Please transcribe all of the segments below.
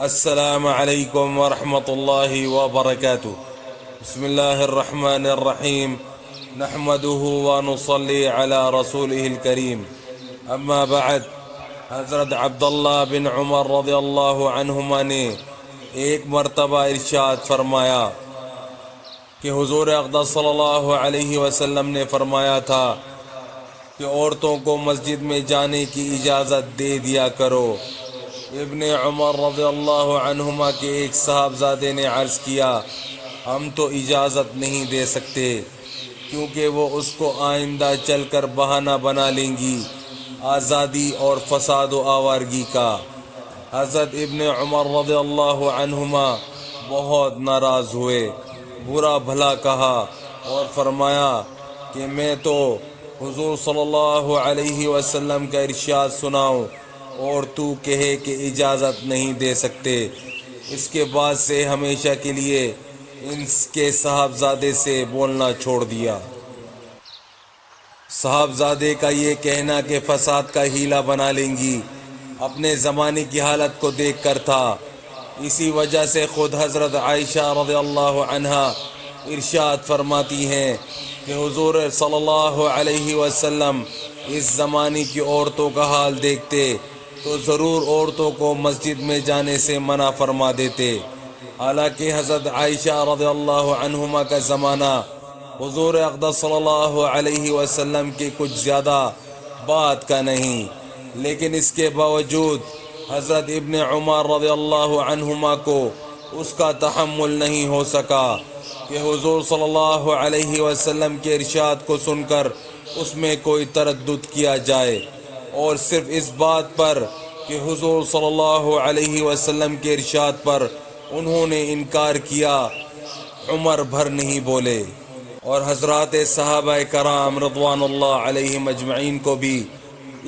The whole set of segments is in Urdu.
السلام علیکم ورحمۃ اللہ وبرکاتہ۔ بسم اللہ الرحمن الرحیم، نحمده ونصلی علی رسوله الکریم، اما بعد۔ حضرت عبداللہ بن عمر رضی اللہ عنہما نے ایک مرتبہ ارشاد فرمایا کہ حضور اقدس صلی اللہ علیہ وسلم نے فرمایا تھا کہ عورتوں کو مسجد میں جانے کی اجازت دے دیا کرو۔ ابن عمر رضی اللہ عنہما کے ایک صاحبزادے نے عرض کیا، ہم تو اجازت نہیں دے سکتے کیونکہ وہ اس کو آئندہ چل کر بہانہ بنا لیں گی آزادی اور فساد و آوارگی کا۔ حضرت ابن عمر رضی اللہ عنہما بہت ناراض ہوئے، برا بھلا کہا اور فرمایا کہ میں تو حضور صلی اللہ علیہ وسلم کا ارشاد سناؤں اور تو کہے کہ اجازت نہیں دے سکتے۔ اس کے بعد سے ہمیشہ کے لیے ان کے صاحبزادے سے بولنا چھوڑ دیا۔ صاحبزادے کا یہ کہنا کہ فساد کا ہیلا بنا لیں گی اپنے زمانے کی حالت کو دیکھ کر تھا۔ اسی وجہ سے خود حضرت عائشہ رضی اللہ عنہا ارشاد فرماتی ہیں کہ حضور صلی اللہ علیہ وسلم اس زمانے کی عورتوں کا حال دیکھتے تو ضرور عورتوں کو مسجد میں جانے سے منع فرما دیتے۔ حالانکہ حضرت عائشہ رضی اللہ عنہما کا زمانہ حضور اقدس صلی اللہ علیہ وسلم کے کچھ زیادہ بعد کا نہیں، لیکن اس کے باوجود حضرت ابن عمر رضی اللہ عنہما کو اس کا تحمل نہیں ہو سکا کہ حضور صلی اللہ علیہ وسلم کے ارشاد کو سن کر اس میں کوئی تردد کیا جائے، اور صرف اس بات پر کہ حضور صلی اللہ علیہ وسلم کے ارشاد پر انہوں نے انکار کیا عمر بھر نہیں بولے۔ اور حضرات صحابہ کرام رضوان اللہ علیہم اجمعین کو بھی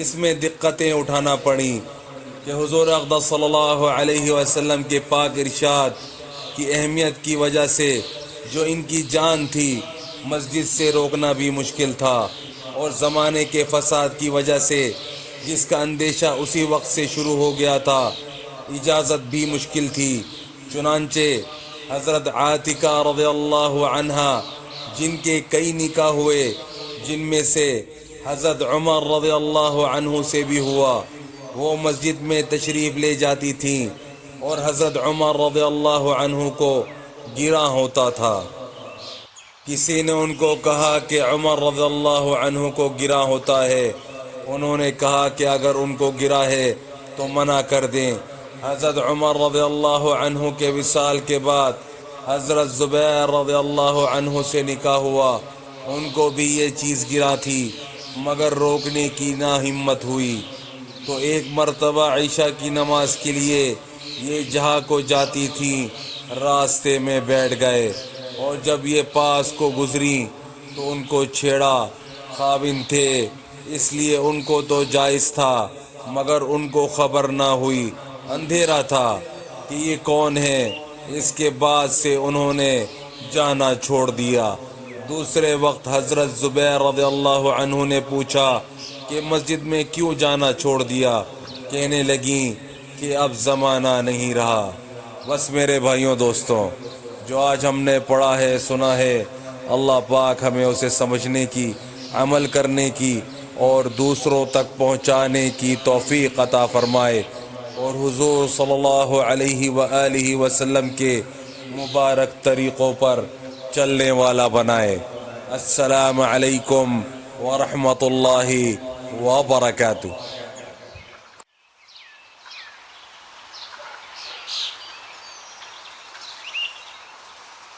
اس میں دقتیں اٹھانا پڑیں کہ حضور اقدس صلی اللہ علیہ وسلم کے پاک ارشاد کی اہمیت کی وجہ سے جو ان کی جان تھی مسجد سے روکنا بھی مشکل تھا، اور زمانے کے فساد کی وجہ سے جس کا اندیشہ اسی وقت سے شروع ہو گیا تھا اجازت بھی مشکل تھی۔ چنانچہ حضرت عاتکہ رضی اللہ عنہا جن کے کئی نکاح ہوئے، جن میں سے حضرت عمر رضی اللہ عنہ سے بھی ہوا، وہ مسجد میں تشریف لے جاتی تھیں اور حضرت عمر رضی اللہ عنہ کو گرا ہوتا تھا۔ کسی نے ان کو کہا کہ عمر رضی اللہ عنہ کو گرا ہوتا ہے، انہوں نے کہا کہ اگر ان کو گرا ہے تو منع کر دیں۔ حضرت عمر رضی اللہ عنہ کے وصال کے بعد حضرت زبیر رضی اللہ عنہ سے نکاح ہوا، ان کو بھی یہ چیز گرا تھی مگر روکنے کی نہ ہمت ہوئی، تو ایک مرتبہ عشاء کی نماز کے لیے یہ جہاں کو جاتی تھیں راستے میں بیٹھ گئے، اور جب یہ پاس کو گزری تو ان کو چھیڑا۔ خاوند تھے اس لیے ان کو تو جائز تھا، مگر ان کو خبر نہ ہوئی، اندھیرا تھا کہ یہ کون ہے۔ اس کے بعد سے انہوں نے جانا چھوڑ دیا۔ دوسرے وقت حضرت زبیر رضی اللہ عنہ نے پوچھا کہ مسجد میں کیوں جانا چھوڑ دیا؟ کہنے لگیں کہ اب زمانہ نہیں رہا۔ بس میرے بھائیوں دوستوں، جو آج ہم نے پڑھا ہے سنا ہے، اللہ پاک ہمیں اسے سمجھنے کی، عمل کرنے کی اور دوسروں تک پہنچانے کی توفیق عطا فرمائے، اور حضور صلی اللہ علیہ وآلہ وسلم کے مبارک طریقوں پر چلنے والا بنائے۔ السلام علیکم ورحمۃ اللہ وبرکاتہ۔